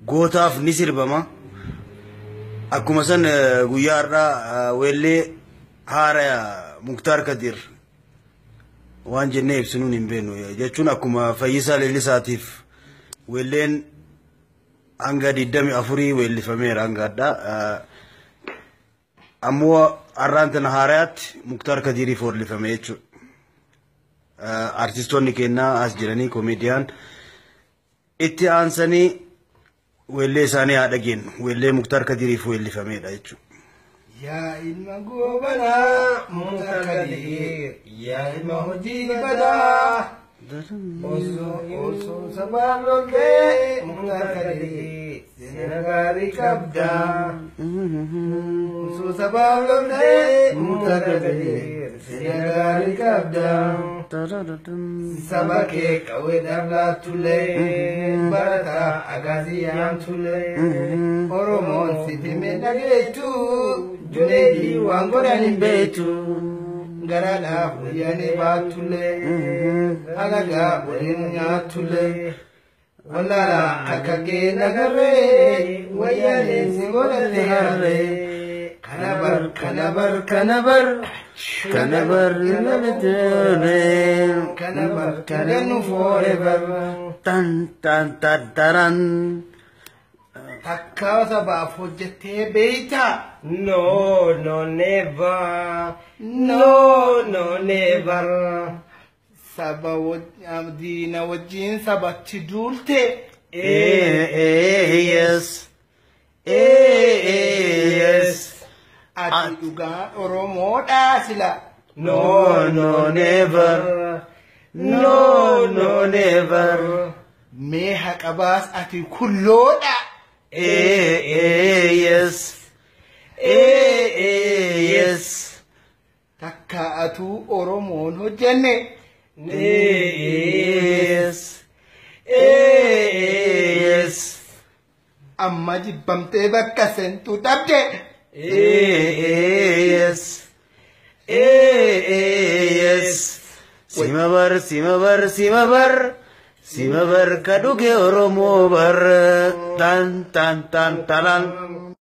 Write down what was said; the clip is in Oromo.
gootaaf ni sirbama akkuma san guyyaarraa weellee haara Muktaar Kadir waan jennee ibsinuun hin beeknu jechuun akkuma Fayyisaa Leellisaatiif weelleen hanga 24 weellifameera hanga addaa ammoo arraan tana haaraatti Muktaar Kadiriif weellifame jechuudha. Artistoonni kennaa as jiranii komeediyaan itti aansanii weellee isaanii haa dhageenyu weellee Muktaar Kadiriif weellifameedha jechuudha. Yaa ilma goobanaa Muktaar Kadir yaa ilma hojii badaa osoo sabaan lollee Muktaar Kadir seena gaarii qabdaa osoo sabaan lollee Muktaar Kadir seena gaarii qabdaa saba kee qawwee dhablaatullee barataa agaaziyaan tullee Oromoon sitime dhageettu juleedii waan godhan hin beektu garaadhaaf wayyaanee baatullee alagaa waliin nyaatullee wallaala akka kee nagarree wayyaanee si godhatte harree kanabar kadhannu forever tan tan tan taran takka sabaaf hojjettee beeyta no never saba diina wajjiin sabatti duulte yes ati dhugaa Oromoodhaa sila no never mee haqabaas ati kulloodha yes takka atuu Oromoon hojjenne yes amma jibbamtee bakka seentu dhabde yes Simabar kaduge Oromo bar tan tan tan talan